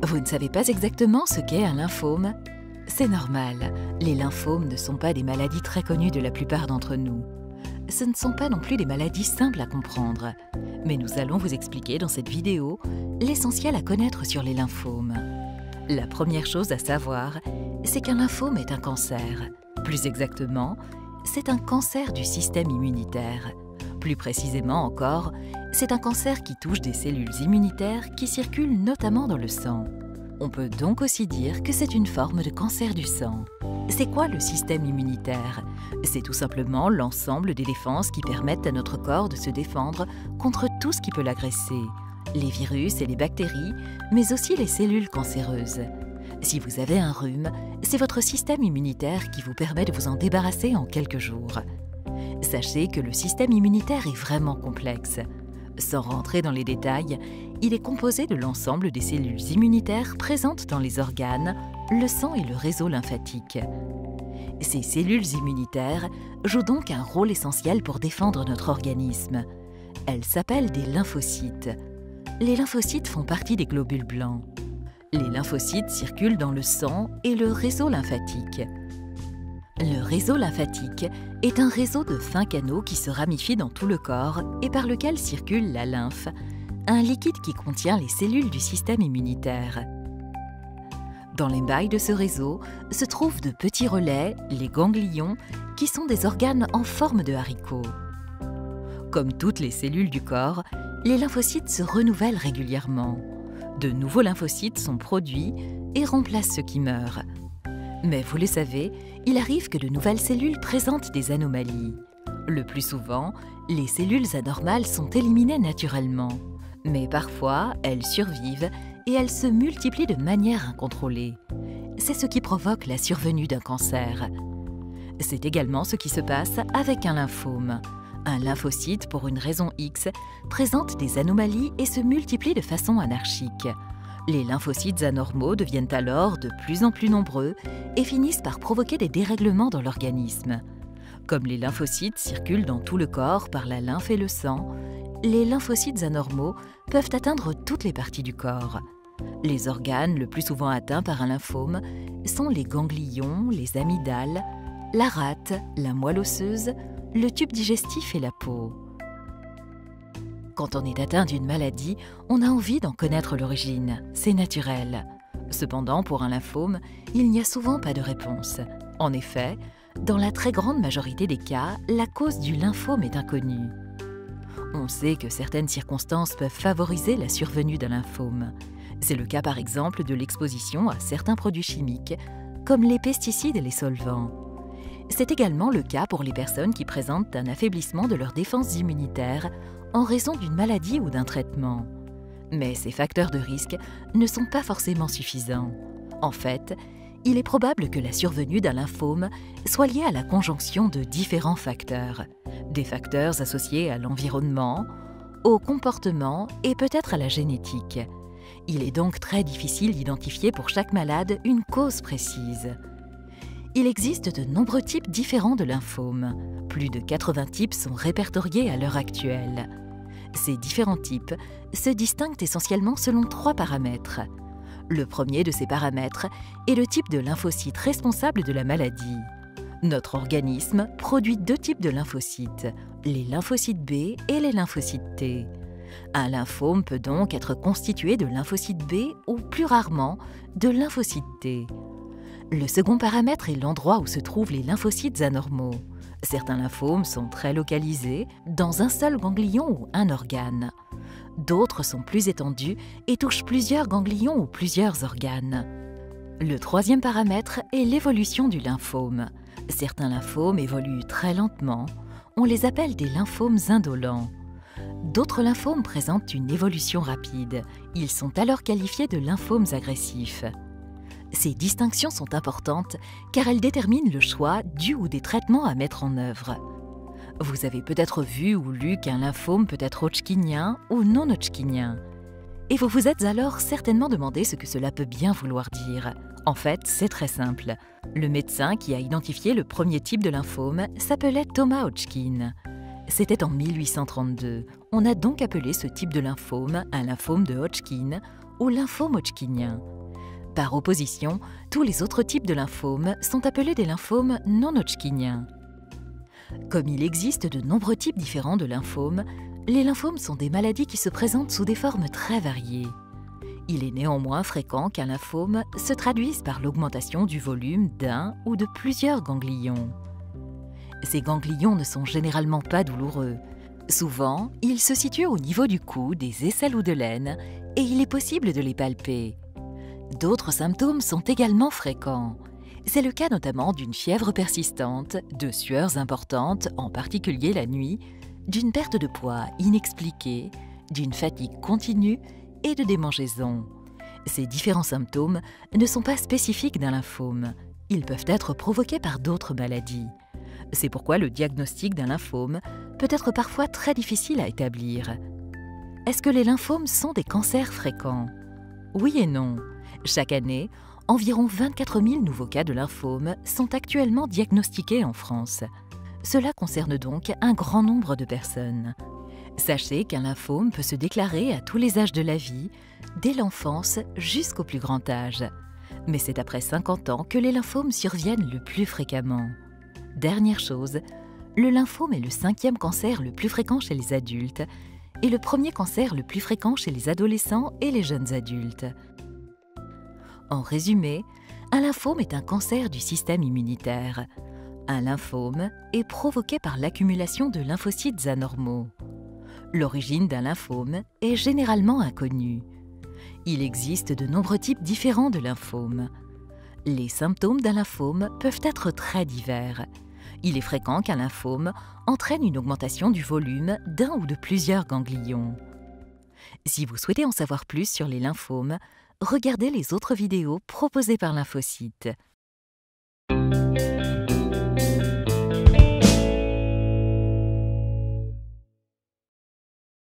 Vous ne savez pas exactement ce qu'est un lymphome? C'est normal, les lymphomes ne sont pas des maladies très connues de la plupart d'entre nous. Ce ne sont pas non plus des maladies simples à comprendre, mais nous allons vous expliquer dans cette vidéo l'essentiel à connaître sur les lymphomes. La première chose à savoir, c'est qu'un lymphome est un cancer. Plus exactement, c'est un cancer du système immunitaire. Plus précisément encore, c'est un cancer qui touche des cellules immunitaires qui circulent notamment dans le sang. On peut donc aussi dire que c'est une forme de cancer du sang. C'est quoi le système immunitaire? C'est tout simplement l'ensemble des défenses qui permettent à notre corps de se défendre contre tout ce qui peut l'agresser. Les virus et les bactéries, mais aussi les cellules cancéreuses. Si vous avez un rhume, c'est votre système immunitaire qui vous permet de vous en débarrasser en quelques jours. Sachez que le système immunitaire est vraiment complexe. Sans rentrer dans les détails, il est composé de l'ensemble des cellules immunitaires présentes dans les organes, le sang et le réseau lymphatique. Ces cellules immunitaires jouent donc un rôle essentiel pour défendre notre organisme. Elles s'appellent des lymphocytes. Les lymphocytes font partie des globules blancs. Les lymphocytes circulent dans le sang et le réseau lymphatique. Le réseau lymphatique est un réseau de fins canaux qui se ramifie dans tout le corps et par lequel circule la lymphe, un liquide qui contient les cellules du système immunitaire. Dans les mailles de ce réseau se trouvent de petits relais, les ganglions, qui sont des organes en forme de haricots. Comme toutes les cellules du corps, les lymphocytes se renouvellent régulièrement. De nouveaux lymphocytes sont produits et remplacent ceux qui meurent. Mais vous le savez, il arrive que de nouvelles cellules présentent des anomalies. Le plus souvent, les cellules anormales sont éliminées naturellement. Mais parfois, elles survivent et elles se multiplient de manière incontrôlée. C'est ce qui provoque la survenue d'un cancer. C'est également ce qui se passe avec un lymphome. Un lymphocyte, pour une raison X, présente des anomalies et se multiplie de façon anarchique. Les lymphocytes anormaux deviennent alors de plus en plus nombreux et finissent par provoquer des dérèglements dans l'organisme. Comme les lymphocytes circulent dans tout le corps par la lymphe et le sang, les lymphocytes anormaux peuvent atteindre toutes les parties du corps. Les organes le plus souvent atteints par un lymphome sont les ganglions, les amygdales, la rate, la moelle osseuse, le tube digestif et la peau. Quand on est atteint d'une maladie, on a envie d'en connaître l'origine. C'est naturel. Cependant, pour un lymphome, il n'y a souvent pas de réponse. En effet, dans la très grande majorité des cas, la cause du lymphome est inconnue. On sait que certaines circonstances peuvent favoriser la survenue d'un lymphome. C'est le cas par exemple de l'exposition à certains produits chimiques, comme les pesticides et les solvants. C'est également le cas pour les personnes qui présentent un affaiblissement de leurs défenses immunitaires en raison d'une maladie ou d'un traitement. Mais ces facteurs de risque ne sont pas forcément suffisants. En fait, il est probable que la survenue d'un lymphome soit liée à la conjonction de différents facteurs. Des facteurs associés à l'environnement, au comportement et peut-être à la génétique. Il est donc très difficile d'identifier pour chaque malade une cause précise. Il existe de nombreux types différents de lymphomes. Plus de 80 types sont répertoriés à l'heure actuelle. Ces différents types se distinguent essentiellement selon 3 paramètres. Le premier de ces paramètres est le type de lymphocyte responsable de la maladie. Notre organisme produit 2 types de lymphocytes, les lymphocytes B et les lymphocytes T. Un lymphome peut donc être constitué de lymphocytes B ou plus rarement de lymphocytes T. Le second paramètre est l'endroit où se trouvent les lymphocytes anormaux. Certains lymphomes sont très localisés dans un seul ganglion ou un organe. D'autres sont plus étendus et touchent plusieurs ganglions ou plusieurs organes. Le troisième paramètre est l'évolution du lymphome. Certains lymphomes évoluent très lentement. On les appelle des lymphomes indolents. D'autres lymphomes présentent une évolution rapide. Ils sont alors qualifiés de lymphomes agressifs. Ces distinctions sont importantes car elles déterminent le choix du ou des traitements à mettre en œuvre. Vous avez peut-être vu ou lu qu'un lymphome peut être hodgkinien ou non hodgkinien. Et vous vous êtes alors certainement demandé ce que cela peut bien vouloir dire. En fait, c'est très simple. Le médecin qui a identifié le premier type de lymphome s'appelait Thomas Hodgkin. C'était en 1832. On a donc appelé ce type de lymphome un lymphome de Hodgkin ou lymphome hodgkinien. Par opposition, tous les autres types de lymphomes sont appelés des lymphomes non hodgkiniens. Comme il existe de nombreux types différents de lymphomes, les lymphomes sont des maladies qui se présentent sous des formes très variées. Il est néanmoins fréquent qu'un lymphome se traduise par l'augmentation du volume d'un ou de plusieurs ganglions. Ces ganglions ne sont généralement pas douloureux. Souvent, ils se situent au niveau du cou, des aisselles ou de l'aine, et il est possible de les palper. D'autres symptômes sont également fréquents. C'est le cas notamment d'une fièvre persistante, de sueurs importantes, en particulier la nuit, d'une perte de poids inexpliquée, d'une fatigue continue et de démangeaisons. Ces différents symptômes ne sont pas spécifiques d'un lymphome. Ils peuvent être provoqués par d'autres maladies. C'est pourquoi le diagnostic d'un lymphome peut être parfois très difficile à établir. Est-ce que les lymphomes sont des cancers fréquents? Oui et non. Chaque année, environ 24 000 nouveaux cas de lymphome sont actuellement diagnostiqués en France. Cela concerne donc un grand nombre de personnes. Sachez qu'un lymphome peut se déclarer à tous les âges de la vie, dès l'enfance jusqu'au plus grand âge. Mais c'est après 50 ans que les lymphomes surviennent le plus fréquemment. Dernière chose, le lymphome est le 5e cancer le plus fréquent chez les adultes et le premier cancer le plus fréquent chez les adolescents et les jeunes adultes. En résumé, un lymphome est un cancer du système immunitaire. Un lymphome est provoqué par l'accumulation de lymphocytes anormaux. L'origine d'un lymphome est généralement inconnue. Il existe de nombreux types différents de lymphomes. Les symptômes d'un lymphome peuvent être très divers. Il est fréquent qu'un lymphome entraîne une augmentation du volume d'un ou de plusieurs ganglions. Si vous souhaitez en savoir plus sur les lymphomes, regardez les autres vidéos proposées par Lymphocytes.